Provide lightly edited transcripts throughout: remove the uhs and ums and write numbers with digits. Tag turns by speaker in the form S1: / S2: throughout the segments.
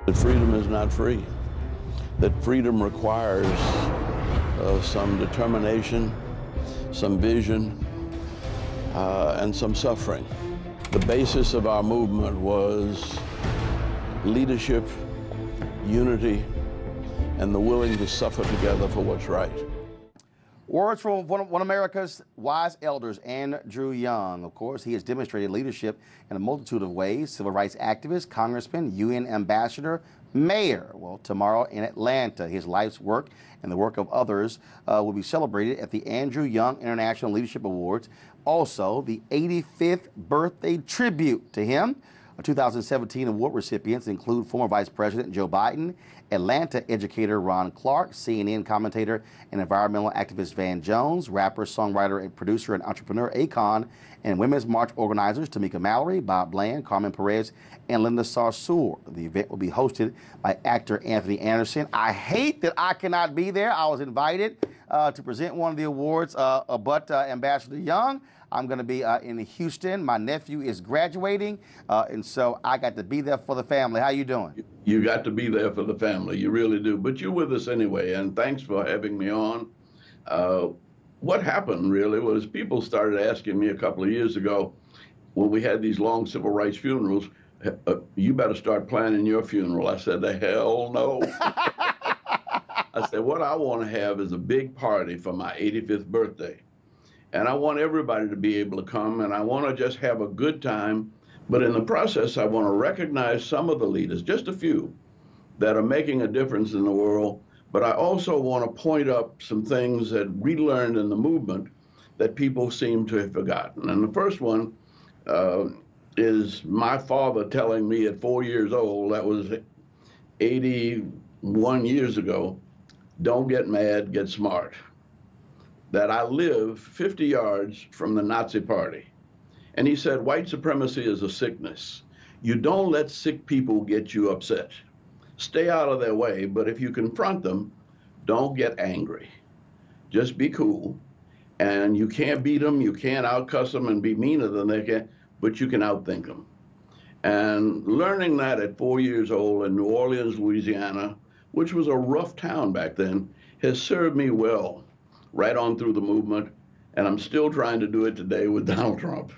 S1: That freedom is not free. That freedom requires some determination, some vision, and some suffering. The basis of our movement was leadership, unity, and the willing to suffer together for what's right.
S2: Words from one of America's wise elders, Andrew Young. Of course, he has demonstrated leadership in a multitude of ways. Civil rights activist, congressman, UN ambassador, mayor. Well, tomorrow in Atlanta, his life's work and the work of others will be celebrated at the Andrew Young International Leadership Awards. Also, the 85th birthday tribute to him. 2017 award recipients include former Vice President Joe Biden, Atlanta educator Ron Clark, CNN commentator and environmental activist Van Jones, rapper, songwriter, and producer and entrepreneur Akon, and Women's March organizers Tamika Mallory, Bob Bland, Carmen Perez, and Linda Sarsour. The event will be hosted by actor Anthony Anderson. I hate that I cannot be there. I was invited to present one of the awards, but Ambassador Young, I'm going to be in Houston. My nephew is graduating, and so I got to be there for the family. How you doing?
S1: You got to be there for the family. You really do. But you're with us anyway, and thanks for having me on. What happened really was people started asking me a couple of years ago when we had these long civil rights funerals, you better start planning your funeral. I said, the hell no. I said, what I want to have is a big party for my 85th birthday. And I want everybody to be able to come, and I want to just have a good time. But in the process, I want to recognize some of the leaders, just a few, that are making a difference in the world. But I also want to point up some things that we learned in the movement that people seem to have forgotten. And the first one is my father telling me at 4 years old, that was 81 years ago, don't get mad, get smart. That I live 50 yards from the Nazi Party. And he said, white supremacy is a sickness. You don't let sick people get you upset. Stay out of their way, but if you confront them, don't get angry. Just be cool. And you can't beat them, you can't outcuss them and be meaner than they can, but you can outthink them. And learning that at 4 years old in New Orleans, Louisiana, which was a rough town back then, has served me well right on through the movement, and I'm still trying to do it today with Donald Trump.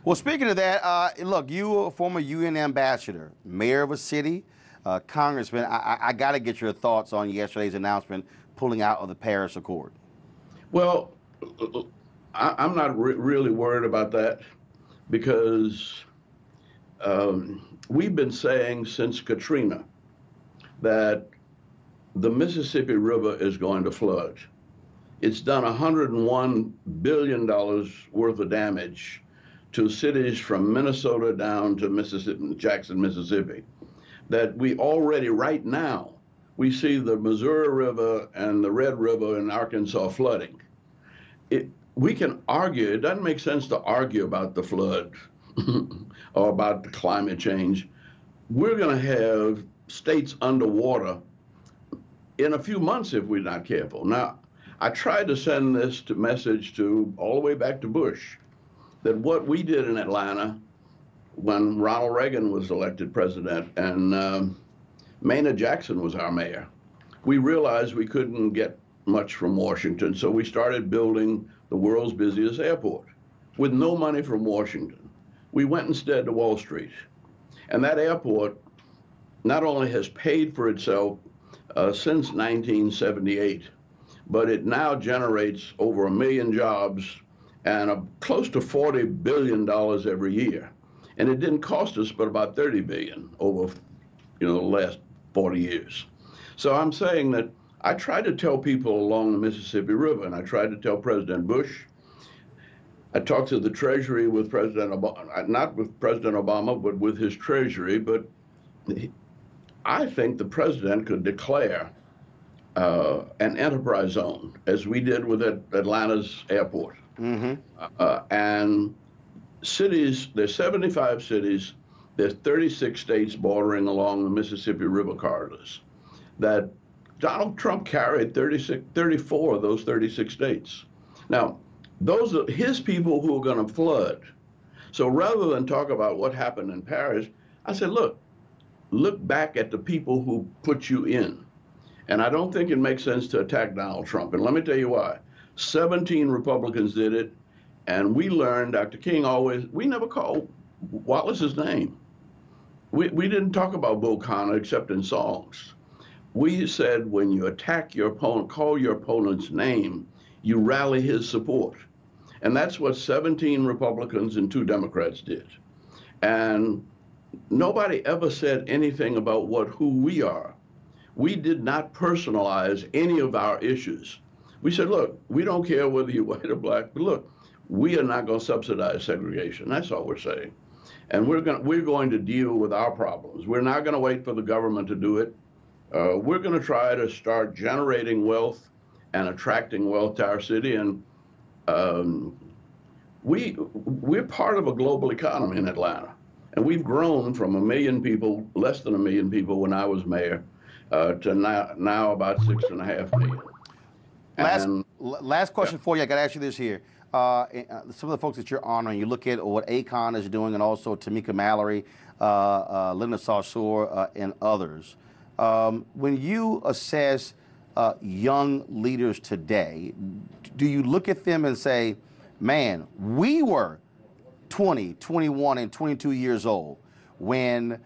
S2: Well, speaking of that, look, you were a former UN ambassador, mayor of a city, congressman. I got to get your thoughts on yesterday's announcement pulling out of the Paris Accord.
S1: Well, I'm not really worried about that because we've been saying since Katrina that the Mississippi River is going to flood. It's done $101 billion worth of damage to cities from Minnesota down to Mississippi, Jackson, Mississippi, that we already right now, we see the Missouri River and the Red River in Arkansas flooding. We can argue, it doesn't make sense to argue about the flood or about the climate change. We're going to have states underwater in a few months if we're not careful. Now, I tried to send this message to all the way back to Bush, that what we did in Atlanta when Ronald Reagan was elected president and Maynard Jackson was our mayor, we realized we couldn't get much from Washington, so we started building the world's busiest airport with no money from Washington. We went instead to Wall Street. And that airport not only has paid for itself since 1978, but it now generates over 1 million jobs and close to $40 billion every year. And it didn't cost us but about $30 billion over the last 40 years. So I'm saying that I tried to tell people along the Mississippi River, and I tried to tell President Bush. I talked to the Treasury with President Obama, not with President Obama, but with his Treasury. But I think the president could declare an enterprise zone, as we did with Atlanta's airport. Mm-hmm. And cities, there's 75 cities, there's 36 states bordering along the Mississippi River corridors, that Donald Trump carried 34 of those 36 states. Now, those are his people who are going to flood. So rather than talk about what happened in Paris, I said, look, look back at the people who put you in. And I don't think it makes sense to attack Donald Trump. And let me tell you why. 17 Republicans did it, and we learned, Dr. King we never called Wallace's name. We didn't talk about Bull Connor except in songs. We said when you attack your opponent, call your opponent's name, you rally his support. And that's what 17 Republicans and 2 Democrats did. And nobody ever said anything about who we are. We did not personalize any of our issues. We said, look, we don't care whether you're white or black, but look, we are not going to subsidize segregation. That's all we're saying. And we're going to deal with our problems. We're not going to wait for the government to do it. We're going to try to start generating wealth and attracting wealth to our city. And we're part of a global economy in Atlanta. And we've grown from 1 million people, less than 1 million people when I was mayor, to now about 6.5 million.
S2: Last question for you. I got to ask you this here. Some of the folks that you're honoring, you look at what Akon is doing, and also Tamika Mallory, Linda Sarsour, and others. When you assess young leaders today, do you look at them and say, man, we were 20, 21, and 22 years old when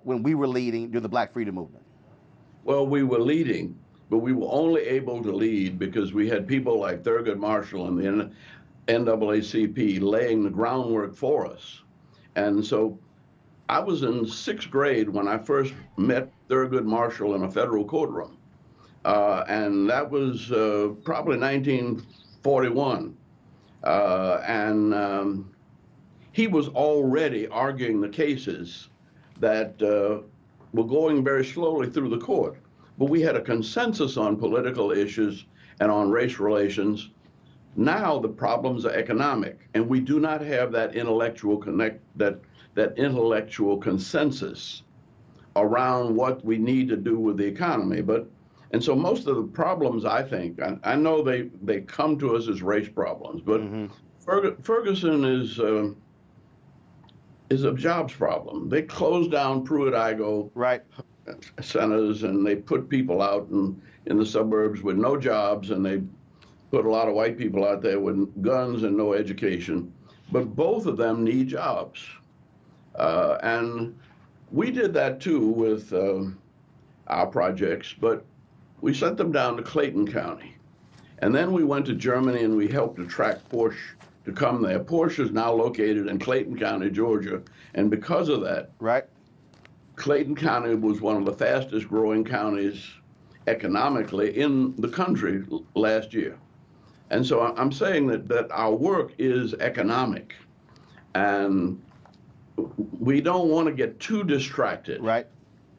S2: we were leading during the Black Freedom Movement?
S1: Well, we were leading, but we were only able to lead because we had people like Thurgood Marshall and the NAACP laying the groundwork for us. And so I was in 6th grade when I first met Thurgood Marshall in a federal courtroom. And that was probably 1941. He was already arguing the cases that were going very slowly through the court. But we had a consensus on political issues and on race relations. Now the problems are economic, and we do not have that intellectual intellectual consensus around what we need to do with the economy. And so most of the problems, I think, I know they come to us as race problems, but Ferguson is a jobs problem. They closed down Pruitt-Igoe centers, and they put people out in the suburbs with no jobs, and they put a lot of white people out there with guns and no education. But both of them need jobs. And we did that too with our projects, but we sent them down to Clayton County. And then we went to Germany and we helped attract Porsche to come there. Porsche is now located in Clayton County, Georgia. And because of that, Clayton County was one of the fastest growing counties economically in the country last year. And so I'm saying that our work is economic, and we don't want to get too distracted.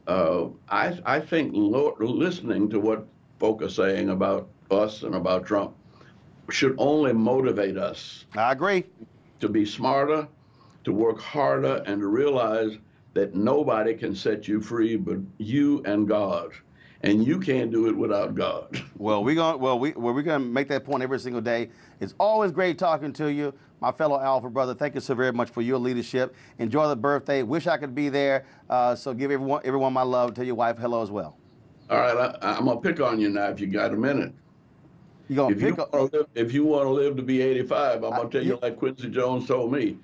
S1: I think listening to what folk are saying about us and about Trump should only motivate us.
S2: I agree.
S1: To be smarter, to work harder, and to realize that nobody can set you free but you and God. And you can't do it without God.
S2: Well, we're gonna make that point every single day. It's always great talking to you, my fellow Alpha brother. Thank you so very much for your leadership. Enjoy the birthday. Wish I could be there. So give everyone my love. Tell your wife hello as well.
S1: All right, I'm gonna pick on you now if you got a minute.
S2: You gonna
S1: if you want to live to be 85, I'm gonna tell you like Quincy Jones told me.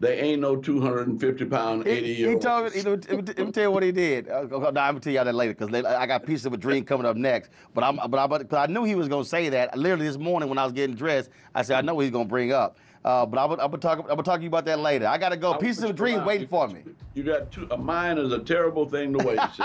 S1: They ain't no 250-pound 80-year-old.
S2: He told me, let me tell you what he did. I'm gonna tell you that later because I got Pieces of a Dream coming up next. But I knew he was gonna say that. Literally this morning when I was getting dressed, I said I know what he's gonna bring up. But I'm gonna talk to you about that later. I gotta go. Pieces of a Dream waiting for me.
S1: You got a mind is a terrible thing to waste.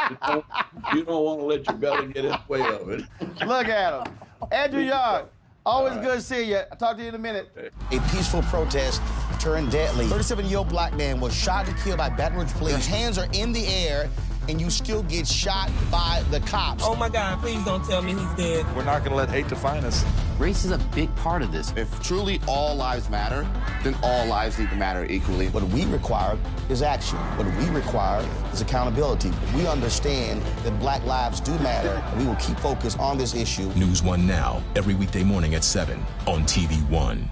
S1: You don't want to let your belly get in the way of it.
S2: Look at him, Andrew Young. Always good seeing you. I'll talk to you in a minute. A peaceful protest turned deadly. 37-year-old black man was shot and killed by Baton Rouge police. His hands are in the air, and you still get shot by the cops.
S3: Oh, my God, please don't tell me he's dead.
S4: We're not going to let hate define us.
S5: Race is a big part of this.
S6: If truly all lives matter, then all lives need to matter equally.
S2: What we require is action. What we require is accountability. We understand that black lives do matter, and we will keep focused on this issue.
S7: NewsOne Now, every weekday morning at 7 on TV1.